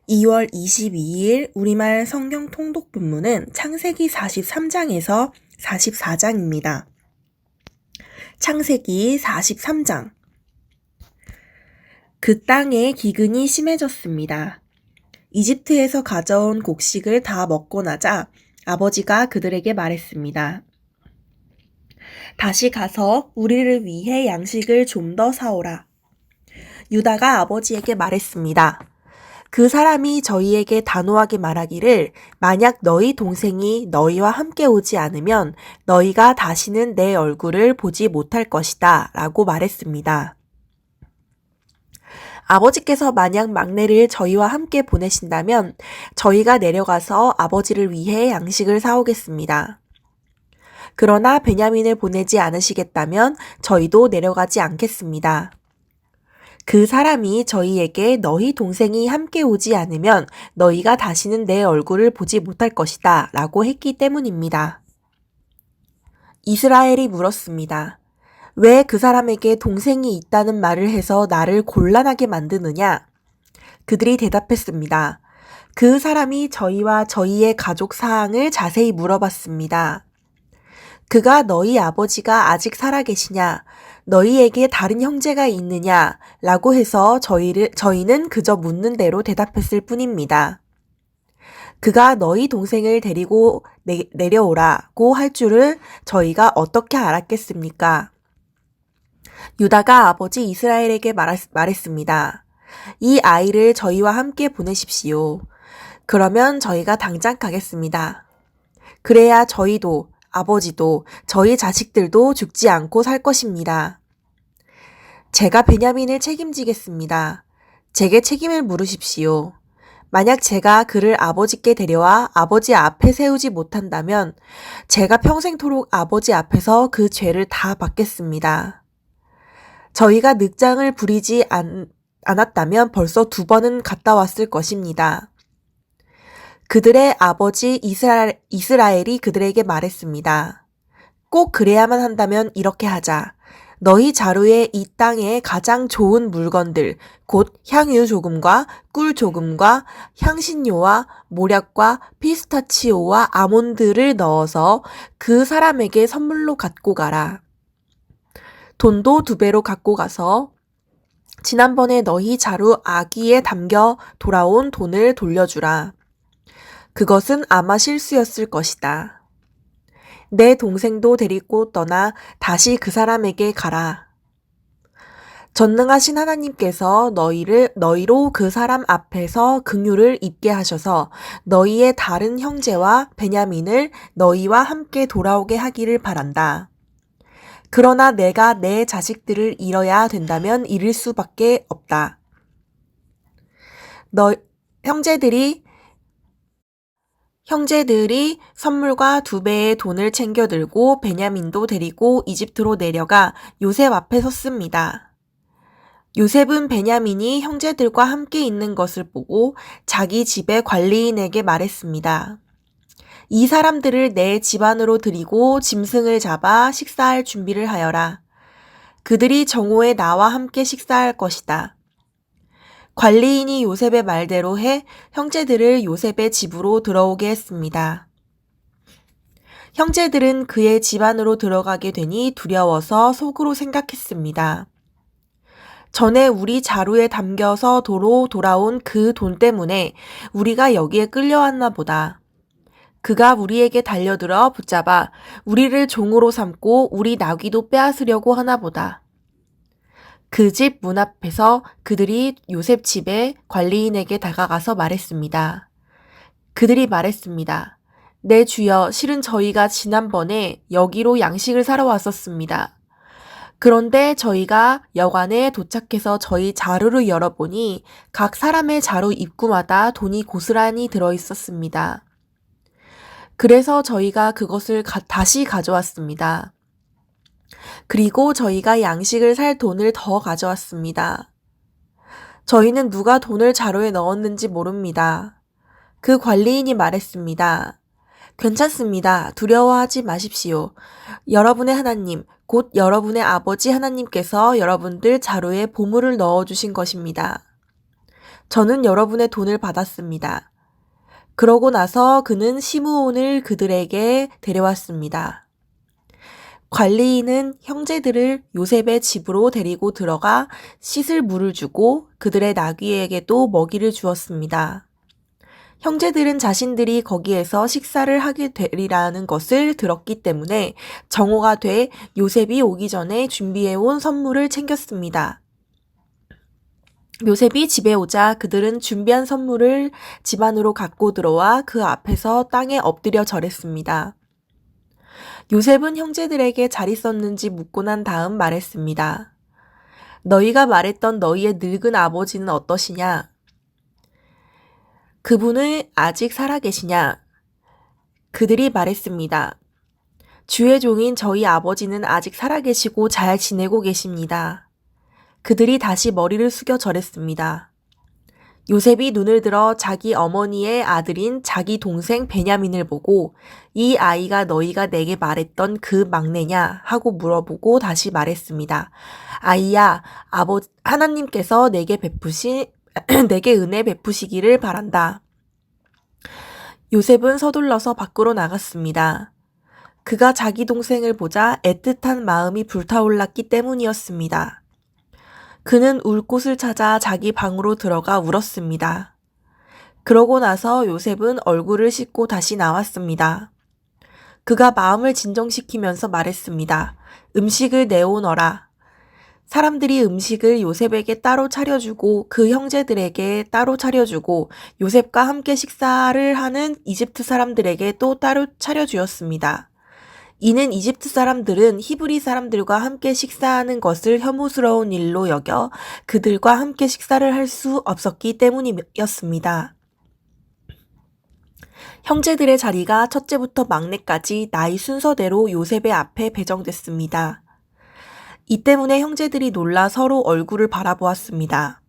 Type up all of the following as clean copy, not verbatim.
2월 22일 우리말 성경 통독 본문은 창세기 43장에서 44장입니다. 창세기 43장. 그 땅에 기근이 심해졌습니다. 이집트에서 가져온 곡식을 다 먹고 나자 아버지가 그들에게 말했습니다. 다시 가서 우리를 위해 양식을 좀 더 사오라. 유다가 아버지에게 말했습니다. 그 사람이 저희에게 단호하게 말하기를 만약 너희 동생이 너희와 함께 오지 않으면 너희가 다시는 내 얼굴을 보지 못할 것이다 라고 말했습니다. 아버지께서 만약 막내를 저희와 함께 보내신다면 저희가 내려가서 아버지를 위해 양식을 사오겠습니다. 그러나 베냐민을 보내지 않으시겠다면 저희도 내려가지 않겠습니다. 그 사람이 저희에게 너희 동생이 함께 오지 않으면 너희가 다시는 내 얼굴을 보지 못할 것이다 라고 했기 때문입니다. 이스라엘이 물었습니다. 왜 그 사람에게 동생이 있다는 말을 해서 나를 곤란하게 만드느냐? 그들이 대답했습니다. 그 사람이 저희와 저희의 가족 사항을 자세히 물어봤습니다. 그가 너희 아버지가 아직 살아계시냐? 너희에게 다른 형제가 있느냐? 라고 해서 저희는 그저 묻는 대로 대답했을 뿐입니다. 그가 너희 동생을 데리고 내려오라고 할 줄을 저희가 어떻게 알았겠습니까? 유다가 아버지 이스라엘에게 말했습니다. 이 아이를 저희와 함께 보내십시오. 그러면 저희가 당장 가겠습니다. 그래야 저희도 아버지도 저희 자식들도 죽지 않고 살 것입니다. 제가 베냐민을 책임지겠습니다. 제게 책임을 물으십시오. 만약 제가 그를 아버지께 데려와 아버지 앞에 세우지 못한다면 제가 평생토록 아버지 앞에서 그 죄를 다 받겠습니다. 저희가 늑장을 부리지 않았다면 벌써 2번은 갔다 왔을 것입니다. 그들의 아버지 이스라엘이 그들에게 말했습니다. 꼭 그래야만 한다면 이렇게 하자. 너희 자루에 이 땅의 가장 좋은 물건들, 곧 향유 조금과 꿀 조금과 향신료와 모략과 피스타치오와 아몬드를 넣어서 그 사람에게 선물로 갖고 가라. 돈도 2배로 갖고 가서 지난번에 너희 자루 아기에 담겨 돌아온 돈을 돌려주라. 그것은 아마 실수였을 것이다. 내 동생도 데리고 떠나 다시 그 사람에게 가라. 전능하신 하나님께서 너희로 그 사람 앞에서 긍휼을 입게 하셔서 너희의 다른 형제와 베냐민을 너희와 함께 돌아오게 하기를 바란다. 그러나 내가 내 자식들을 잃어야 된다면 잃을 수밖에 없다. 형제들이 선물과 2배의 돈을 챙겨 들고 베냐민도 데리고 이집트로 내려가 요셉 앞에 섰습니다. 요셉은 베냐민이 형제들과 함께 있는 것을 보고 자기 집의 관리인에게 말했습니다. 이 사람들을 내 집 안으로 들이고 짐승을 잡아 식사할 준비를 하여라. 그들이 정오에 나와 함께 식사할 것이다. 관리인이 요셉의 말대로 해 형제들을 요셉의 집으로 들어오게 했습니다. 형제들은 그의 집 안으로 들어가게 되니 두려워서 속으로 생각했습니다. 전에 우리 자루에 담겨서 도로 돌아온 그 돈 때문에 우리가 여기에 끌려왔나 보다. 그가 우리에게 달려들어 붙잡아 우리를 종으로 삼고 우리 나귀도 빼앗으려고 하나 보다. 그 집 문 앞에서 그들이 요셉 집의 관리인에게 다가가서 말했습니다. 그들이 말했습니다. 네 주여, 실은 저희가 지난번에 여기로 양식을 사러 왔었습니다. 그런데 저희가 여관에 도착해서 저희 자루를 열어보니 각 사람의 자루 입구마다 돈이 고스란히 들어있었습니다. 그래서 저희가 그것을 다시 가져왔습니다. 그리고 저희가 양식을 살 돈을 더 가져왔습니다. 저희는 누가 돈을 자루에 넣었는지 모릅니다. 그 관리인이 말했습니다. 괜찮습니다. 두려워하지 마십시오. 여러분의 하나님, 곧 여러분의 아버지 하나님께서 여러분들 자루에 보물을 넣어주신 것입니다. 저는 여러분의 돈을 받았습니다. 그러고 나서 그는 시므온을 그들에게 데려왔습니다. 관리인은 형제들을 요셉의 집으로 데리고 들어가 씻을 물을 주고 그들의 나귀에게도 먹이를 주었습니다. 형제들은 자신들이 거기에서 식사를 하게 되리라는 것을 들었기 때문에 정오가 돼 요셉이 오기 전에 준비해온 선물을 챙겼습니다. 요셉이 집에 오자 그들은 준비한 선물을 집 안으로 갖고 들어와 그 앞에서 땅에 엎드려 절했습니다. 요셉은 형제들에게 잘 있었는지 묻고 난 다음 말했습니다. 너희가 말했던 너희의 늙은 아버지는 어떠시냐? 그분은 아직 살아계시냐? 그들이 말했습니다. 주의 종인 저희 아버지는 아직 살아계시고 잘 지내고 계십니다. 그들이 다시 머리를 숙여 절했습니다. 요셉이 눈을 들어 자기 어머니의 아들인 자기 동생 베냐민을 보고 이 아이가 너희가 내게 말했던 그 막내냐 하고 물어보고 다시 말했습니다. 아이야, 하나님께서 내게 내게 은혜 베푸시기를 바란다. 요셉은 서둘러서 밖으로 나갔습니다. 그가 자기 동생을 보자 애틋한 마음이 불타올랐기 때문이었습니다. 그는 울 곳을 찾아 자기 방으로 들어가 울었습니다. 그러고 나서 요셉은 얼굴을 씻고 다시 나왔습니다. 그가 마음을 진정시키면서 말했습니다. 음식을 내오너라. 사람들이 음식을 요셉에게 따로 차려주고 그 형제들에게 따로 차려주고 요셉과 함께 식사를 하는 이집트 사람들에게 또 따로 차려주었습니다. 이는 이집트 사람들은 히브리 사람들과 함께 식사하는 것을 혐오스러운 일로 여겨 그들과 함께 식사를 할 수 없었기 때문이었습니다. 형제들의 자리가 첫째부터 막내까지 나이 순서대로 요셉의 앞에 배정됐습니다. 이 때문에 형제들이 놀라 서로 얼굴을 바라보았습니다.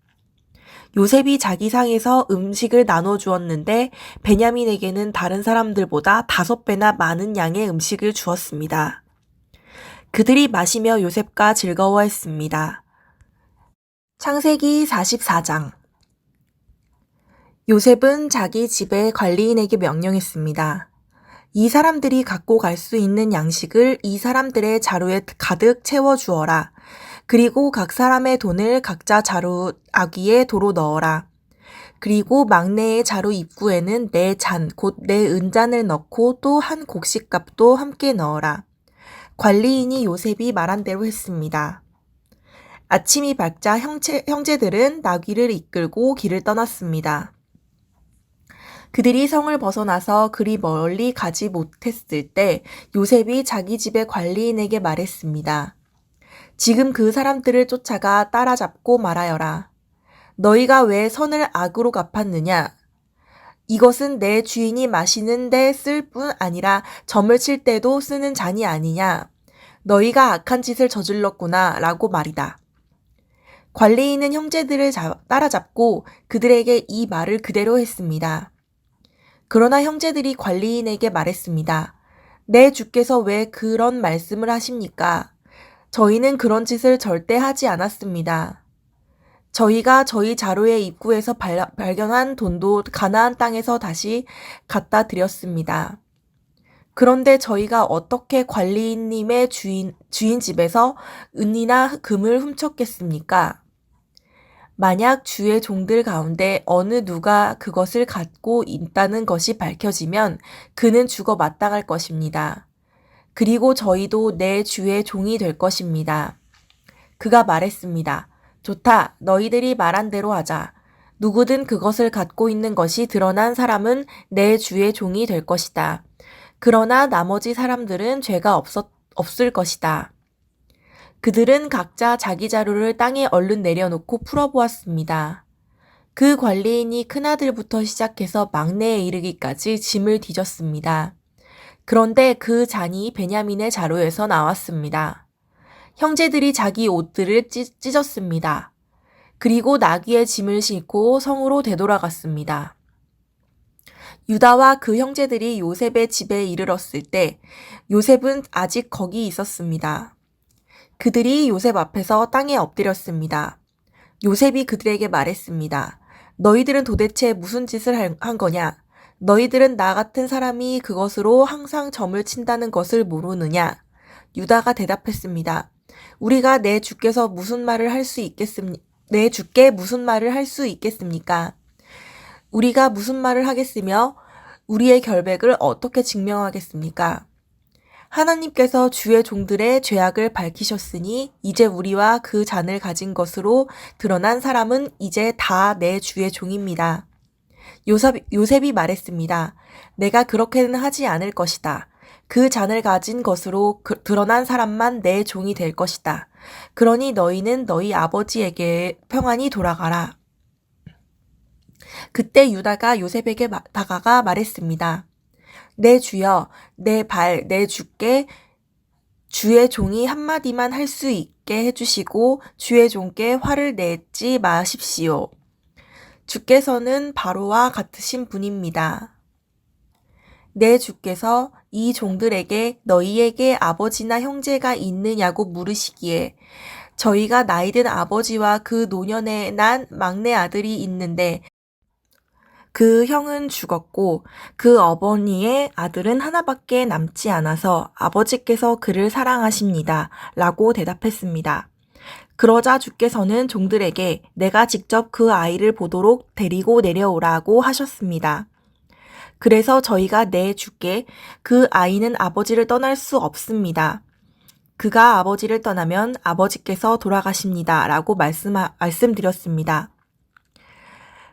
요셉이 자기 상에서 음식을 나눠주었는데 베냐민에게는 다른 사람들보다 5배나 많은 양의 음식을 주었습니다. 그들이 마시며 요셉과 즐거워했습니다. 창세기 44장. 요셉은 자기 집의 관리인에게 명령했습니다. 이 사람들이 갖고 갈 수 있는 양식을 이 사람들의 자루에 가득 채워주어라. 그리고 각 사람의 돈을 각자 자루 아귀에 도로 넣어라. 그리고 막내의 자루 입구에는 내 잔, 곧 내 은잔을 넣고 또 한 곡식값도 함께 넣어라. 관리인이 요셉이 말한 대로 했습니다. 아침이 밝자 형제들은 나귀를 이끌고 길을 떠났습니다. 그들이 성을 벗어나서 그리 멀리 가지 못했을 때 요셉이 자기 집의 관리인에게 말했습니다. 지금 그 사람들을 쫓아가 따라잡고 말하여라. 너희가 왜 선을 악으로 갚았느냐? 이것은 내 주인이 마시는 데 쓸 뿐 아니라 점을 칠 때도 쓰는 잔이 아니냐? 너희가 악한 짓을 저질렀구나 라고 말이다. 관리인은 형제들을 따라잡고 그들에게 이 말을 그대로 했습니다. 그러나 형제들이 관리인에게 말했습니다. 내 주께서 왜 그런 말씀을 하십니까? 저희는 그런 짓을 절대 하지 않았습니다. 저희가 저희 자루의 입구에서 발견한 돈도 가나안 땅에서 다시 갖다 드렸습니다. 그런데 저희가 어떻게 관리인님의 주인 집에서 은이나 금을 훔쳤겠습니까? 만약 주의 종들 가운데 어느 누가 그것을 갖고 있다는 것이 밝혀지면 그는 죽어 마땅할 것입니다. 그리고 저희도 내 주의 종이 될 것입니다. 그가 말했습니다. 좋다. 너희들이 말한 대로 하자. 누구든 그것을 갖고 있는 것이 드러난 사람은 내 주의 종이 될 것이다. 그러나 나머지 사람들은 죄가 없을 것이다. 그들은 각자 자기 자루를 땅에 얼른 내려놓고 풀어보았습니다. 그 관리인이 큰아들부터 시작해서 막내에 이르기까지 짐을 뒤졌습니다. 그런데 그 잔이 베냐민의 자루에서 나왔습니다. 형제들이 자기 옷들을 찢었습니다. 그리고 나귀의 짐을 싣고 성으로 되돌아갔습니다. 유다와 그 형제들이 요셉의 집에 이르렀을 때 요셉은 아직 거기 있었습니다. 그들이 요셉 앞에서 땅에 엎드렸습니다. 요셉이 그들에게 말했습니다. 너희들은 도대체 무슨 짓을 한 거냐? 너희들은 나 같은 사람이 그것으로 항상 점을 친다는 것을 모르느냐? 유다가 대답했습니다. 우리가 내 주께서 무슨 말을 할 수 내 주께 무슨 말을 할 수 있겠습니까? 우리가 무슨 말을 하겠으며 우리의 결백을 어떻게 증명하겠습니까? 하나님께서 주의 종들의 죄악을 밝히셨으니 이제 우리와 그 잔을 가진 것으로 드러난 사람은 이제 다 내 주의 종입니다. 요셉이 말했습니다. 내가 그렇게는 하지 않을 것이다. 그 잔을 가진 것으로 드러난 사람만 내 종이 될 것이다. 그러니 너희는 너희 아버지에게 평안히 돌아가라. 그때 유다가 요셉에게 다가가 말했습니다. 내 주여, 내 주께 주의 종이 한마디만 할 수 있게 해주시고 주의 종께 화를 내지 마십시오. 주께서는 바로와 같으신 분입니다. 내 주께서 이 종들에게 너희에게 아버지나 형제가 있느냐고 물으시기에 저희가 나이든 아버지와 그 노년에 난 막내 아들이 있는데 그 형은 죽었고 그 어머니의 아들은 하나밖에 남지 않아서 아버지께서 그를 사랑하십니다. 라고 대답했습니다. 그러자 주께서는 종들에게 내가 직접 그 아이를 보도록 데리고 내려오라고 하셨습니다. 그래서 저희가 내 주께 그 아이는 아버지를 떠날 수 없습니다. 그가 아버지를 떠나면 아버지께서 돌아가십니다. 라고 말씀드렸습니다.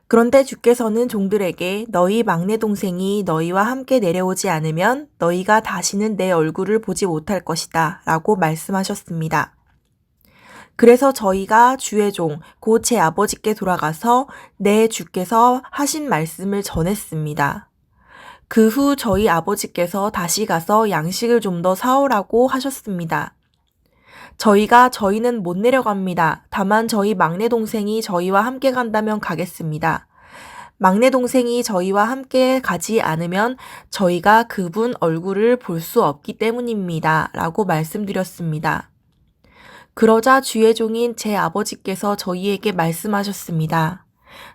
그런데 주께서는 종들에게 너희 막내 동생이 너희와 함께 내려오지 않으면 너희가 다시는 내 얼굴을 보지 못할 것이다. 라고 말씀하셨습니다. 그래서 저희가 주의 종, 곧 제 아버지께 돌아가서 내 주께서 하신 말씀을 전했습니다. 그 후 저희 아버지께서 다시 가서 양식을 좀 더 사오라고 하셨습니다. 저희는 못 내려갑니다. 다만 저희 막내 동생이 저희와 함께 간다면 가겠습니다. 막내 동생이 저희와 함께 가지 않으면 저희가 그분 얼굴을 볼 수 없기 때문입니다. 라고 말씀드렸습니다. 그러자 주의 종인 제 아버지께서 저희에게 말씀하셨습니다.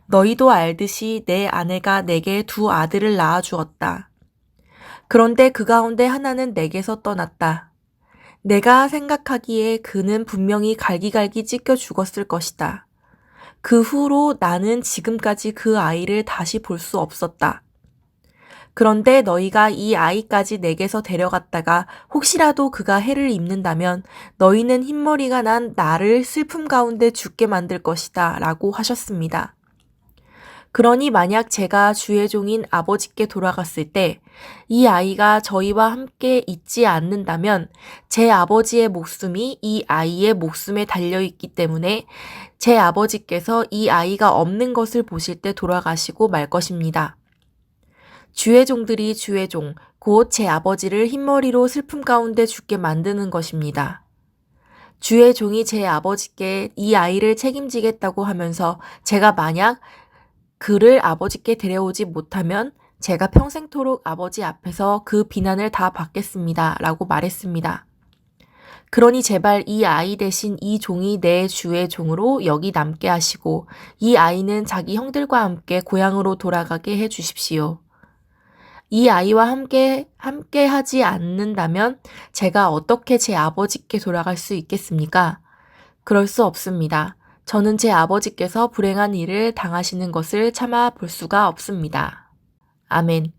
너희도 알듯이 내 아내가 내게 두 아들을 낳아주었다. 그런데 그 가운데 하나는 내게서 떠났다. 내가 생각하기에 그는 분명히 갈기갈기 찢겨 죽었을 것이다. 그 후로 나는 지금까지 그 아이를 다시 볼 수 없었다. 그런데 너희가 이 아이까지 내게서 데려갔다가 혹시라도 그가 해를 입는다면 너희는 흰머리가 난 나를 슬픔 가운데 죽게 만들 것이다 라고 하셨습니다. 그러니 만약 제가 주의 종인 아버지께 돌아갔을 때 이 아이가 저희와 함께 있지 않는다면 제 아버지의 목숨이 이 아이의 목숨에 달려있기 때문에 제 아버지께서 이 아이가 없는 것을 보실 때 돌아가시고 말 것입니다. 주의 종들이 주의 종, 곧 제 아버지를 흰머리로 슬픔 가운데 죽게 만드는 것입니다. 주의 종이 제 아버지께 이 아이를 책임지겠다고 하면서 제가 만약 그를 아버지께 데려오지 못하면 제가 평생토록 아버지 앞에서 그 비난을 다 받겠습니다. 라고 말했습니다. 그러니 제발 이 아이 대신 이 종이 내 주의 종으로 여기 남게 하시고 이 아이는 자기 형들과 함께 고향으로 돌아가게 해 주십시오. 이 아이와 함께 하지 않는다면 제가 어떻게 제 아버지께 돌아갈 수 있겠습니까? 그럴 수 없습니다. 저는 제 아버지께서 불행한 일을 당하시는 것을 참아 볼 수가 없습니다. 아멘.